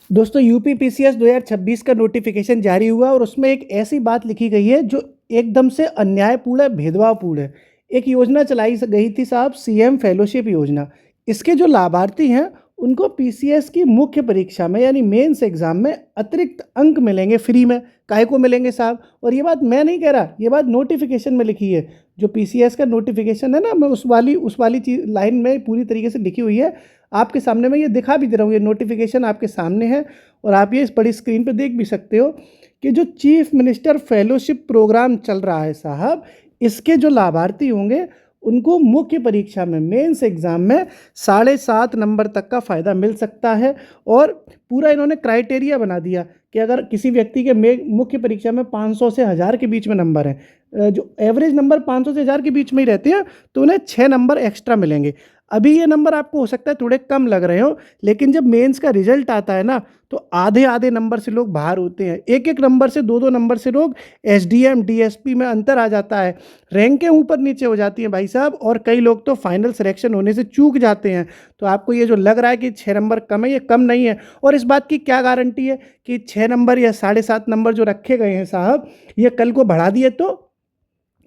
दोस्तों UP PCS 2026 का notification जारी हुआ और उसमें एक ऐसी बात लिखी गई है जो एकदम से अन्यायपूर्ण है, भेदभावपूर्ण है। एक योजना चलाई गई थी साहब, सीएम फेलोशिप योजना। इसके जो लाभार्थी हैं उनको पीसीएस की मुख्य परीक्षा में यानी मेंस एग्जाम में अतिरिक्त अंक मिलेंगे फ्री में। काहे को मिलेंगे साहब? और ये बात मैं नहीं कह रहा, ये बात नोटिफिकेशन में लिखी है। जो पीसीएस का नोटिफिकेशन है ना, मैं उस वाली चीज लाइन में पूरी तरीके से लिखी हुई है। आपके सामने मैं ये दिखा भी दे रहा हूँ, ये नोटिफिकेशन आपके सामने है और आप ये इस बड़ी स्क्रीन पे देख भी सकते हो कि जो चीफ मिनिस्टर फेलोशिप प्रोग्राम चल रहा है साहब, इसके जो लाभार्थी होंगे उनको मुख्य परीक्षा में मेंस एग्जाम में 7.5 नंबर तक का फ़ायदा मिल सकता है। और पूरा इन्होंने क्राइटेरिया बना दिया कि अगर किसी व्यक्ति के मुख्य परीक्षा में 500 से 1000 के बीच में नंबर हैं, जो एवरेज नंबर 500 से 1000 के बीच में ही रहते हैं, तो उन्हें 6 नंबर एक्स्ट्रा मिलेंगे। अभी ये नंबर आपको हो सकता है थोड़े कम लग रहे हो, लेकिन जब मेंस का रिजल्ट आता है ना, तो आधे आधे नंबर से लोग बाहर होते हैं। एक एक नंबर से, दो दो नंबर से लोग एसडीएम डीएसपी में अंतर आ जाता है, रैंकें ऊपर नीचे हो जाती हैं भाई साहब, और कई लोग तो फाइनल सिलेक्शन होने से चूक जाते हैं। तो आपको ये जो लग रहा है कि 6 नंबर कम है, ये कम नहीं है। और इस बात की क्या गारंटी है कि 6 नंबर या 7.5 नंबर जो रखे गए हैं साहब, ये कल को बढ़ा दिए तो?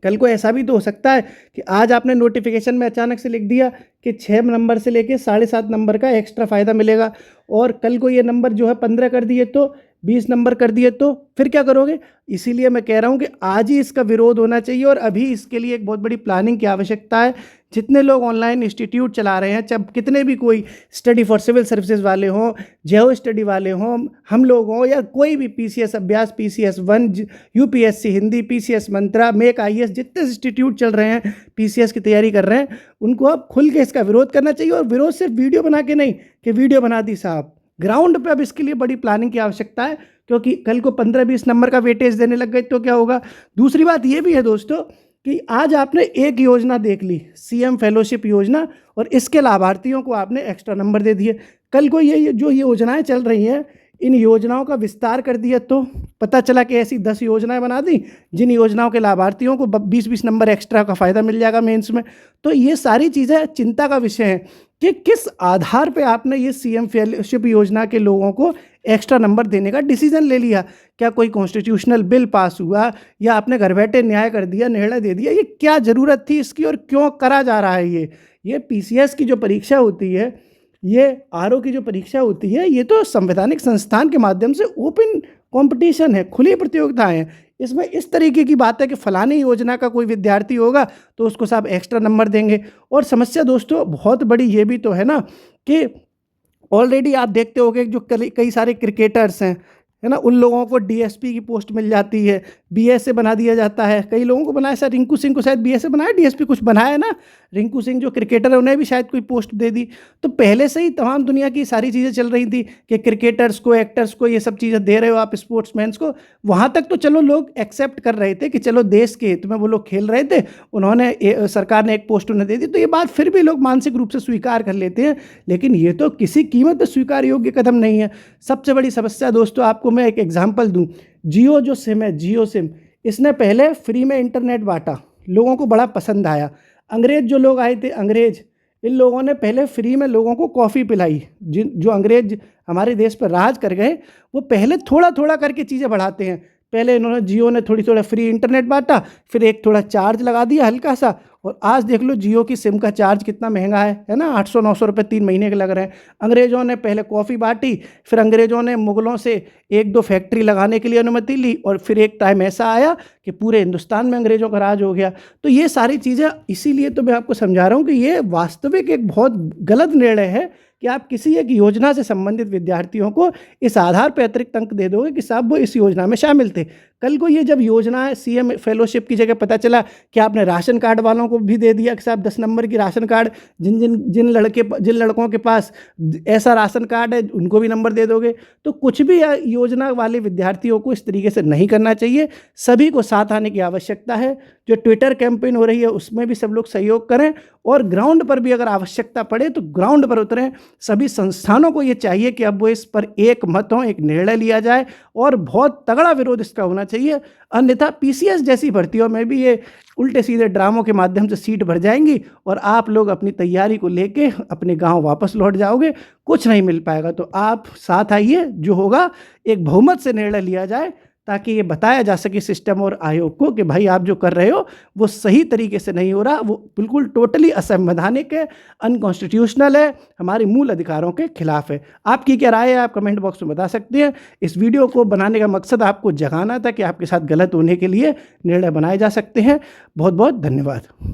कल को ऐसा भी तो हो सकता है कि आज आपने नोटिफिकेशन में अचानक से लिख दिया कि 6 नंबर से लेके 7.5 नंबर का एक्स्ट्रा फ़ायदा मिलेगा, और कल को ये नंबर जो है 15 कर दिए तो, 20 नंबर कर दिए तो फिर क्या करोगे? इसीलिए मैं कह रहा हूँ कि आज ही इसका विरोध होना चाहिए, और अभी इसके लिए एक बहुत बड़ी प्लानिंग की आवश्यकता है। जितने लोग ऑनलाइन इंस्टीट्यूट चला रहे हैं, चाहे कितने भी, कोई स्टडी फॉर सिविल सर्विसेज वाले हों, जियो स्टडी वाले हों, हम लोग हों, या कोई भी पीसीएस अभ्यास, पीसीएस 1, यूपीएससी हिंदी, पीसीएस मंत्रा, मेक आईएएस, जितने इंस्टीट्यूट चल रहे हैं पीसीएस की तैयारी कर रहे हैं, उनको अब खुल के इसका विरोध करना चाहिए। और विरोध सिर्फ वीडियो बना के नहीं कि वीडियो बना दी साहब, ग्राउंड पे अब इसके लिए बड़ी प्लानिंग की आवश्यकता है, क्योंकि कल को 15-20 नंबर का वेटेज देने लग गए तो क्या होगा? दूसरी बात ये भी है दोस्तों कि आज आपने एक योजना देख ली, सीएम फेलोशिप योजना, और इसके लाभार्थियों को आपने एक्स्ट्रा नंबर दे दिए। कल को ये जो योजनाएं चल रही हैं, इन योजनाओं का विस्तार कर दिया तो पता चला कि ऐसी 10 योजनाएं बना दी जिन योजनाओं के लाभार्थियों को 20-20 नंबर एक्स्ट्रा का फ़ायदा मिल जाएगा मेंस में। तो ये सारी चीज़ें चिंता का विषय है कि किस आधार पे आपने ये सीएम फेलोशिप योजना के लोगों को एक्स्ट्रा नंबर देने का डिसीजन ले लिया? क्या कोई कॉन्स्टिट्यूशनल बिल पास हुआ, या आपने घर बैठे न्याय कर दिया, निर्णय दे दिया? ये क्या ज़रूरत थी इसकी, और क्यों करा जा रहा है ये पीसीएस की जो परीक्षा होती है, ये आरओ की जो परीक्षा होती है, ये तो संवैधानिक संस्थान के माध्यम से ओपन कंपटीशन है, खुली प्रतियोगिताएं हैं। इसमें इस तरीके की बात है कि फलानी योजना का कोई विद्यार्थी होगा तो उसको साहब एक्स्ट्रा नंबर देंगे। और समस्या दोस्तों बहुत बड़ी ये भी तो है ना कि ऑलरेडी आप देखते होंगे जो कई सारे क्रिकेटर्स हैं, है ना, उन लोगों को डीएसपी की पोस्ट मिल जाती है, बीएसए बना दिया जाता है। कई लोगों को बनाया, शायद रिंकू सिंह को शायद बीएसए बनाया, डीएसपी कुछ बनाया ना, रिंकू सिंह जो क्रिकेटर है उन्हें भी शायद कोई पोस्ट दे दी। तो पहले से ही तमाम दुनिया की सारी चीज़ें चल रही थी कि क्रिकेटर्स को, एक्टर्स को ये सब चीज़ें दे रहे हो आप, स्पोर्ट्समैन्स को। वहाँ तक तो चलो लोग एक्सेप्ट कर रहे थे कि चलो देश के हित में वो लोग खेल रहे थे, उन्होंने सरकार ने एक पोस्ट उन्हें दे दी, तो ये बात फिर भी लोग मानसिक रूप से स्वीकार कर लेते हैं। लेकिन ये तो किसी कीमत पर स्वीकार योग्य कदम नहीं है। सबसे बड़ी समस्या दोस्तों, आपको मैं एक एग्जाम्पल दूँ, जियो जो सिम है, जियो सिम, इसने पहले फ्री में इंटरनेट बांटा, लोगों को बड़ा पसंद आया। अंग्रेज जो लोग आए थे, अंग्रेज, इन लोगों ने पहले फ्री में लोगों को कॉफ़ी पिलाई। जिन जो अंग्रेज हमारे देश पर राज कर गए, वो पहले थोड़ा थोड़ा करके चीज़ें बढ़ाते हैं। पहले इन्होंने, जियो ने थोड़ी थोड़ा फ्री इंटरनेट बांटा, फिर एक थोड़ा चार्ज लगा दिया हल्का सा, और आज देख लो जियो की सिम का चार्ज कितना महंगा है ना, 800-900 रुपये 3 महीने के लग रहे हैं। अंग्रेज़ों ने पहले कॉफ़ी बांटी, फिर अंग्रेज़ों ने मुग़लों से 1-2 फैक्ट्री लगाने के लिए अनुमति ली, और फिर एक टाइम ऐसा आया कि पूरे हिंदुस्तान में अंग्रेज़ों का राज हो गया। तो ये सारी चीज़ें, इसीलिए तो मैं आपको समझा रहा हूँ कि ये वास्तविक एक बहुत गलत निर्णय है कि आप किसी एक योजना से संबंधित विद्यार्थियों को इस आधार पर अतिरिक्त अंक दे दोगे कि साहब वो इस योजना में शामिल थे। कल को ये जब योजना है सीएम फेलोशिप की जगह पता चला कि आपने राशन कार्ड वालों को भी दे दिया कि साहब 10 नंबर की राशन कार्ड, जिन लड़कों के पास ऐसा राशन कार्ड है उनको भी नंबर दे दोगे। तो कुछ भी योजना वाले विद्यार्थियों को इस तरीके से नहीं करना चाहिए। सभी को साथ आने की आवश्यकता है। जो ट्विटर कैंपेन हो रही है उसमें भी सब लोग सहयोग करें, और ग्राउंड पर भी अगर आवश्यकता पड़े तो ग्राउंड पर उतरें, सभी संस्थानों को ये चाहिए कि अब वो इस पर एक मत हों, एक निर्णय लिया जाए और बहुत तगड़ा विरोध इसका होना चाहिए। अन्यथा पीसीएस जैसी भर्तियों में भी ये उल्टे सीधे ड्रामों के माध्यम से सीट भर जाएंगी और आप लोग अपनी तैयारी को लेके अपने गांव वापस लौट जाओगे, कुछ नहीं मिल पाएगा। तो आप साथ आइए, जो होगा एक बहुमत से निर्णय लिया जाए, ताकि ये बताया जा सके सिस्टम और आयोग को कि भाई आप जो कर रहे हो वो सही तरीके से नहीं हो रहा, वो बिल्कुल टोटली असंवैधानिक है, अनकॉन्स्टिट्यूशनल है, हमारे मूल अधिकारों के खिलाफ है। आपकी क्या राय है, आप कमेंट बॉक्स में बता सकते हैं। इस वीडियो को बनाने का मकसद आपको जगाना था कि आपके साथ गलत होने के लिए निर्णय बनाए जा सकते हैं। बहुत बहुत धन्यवाद।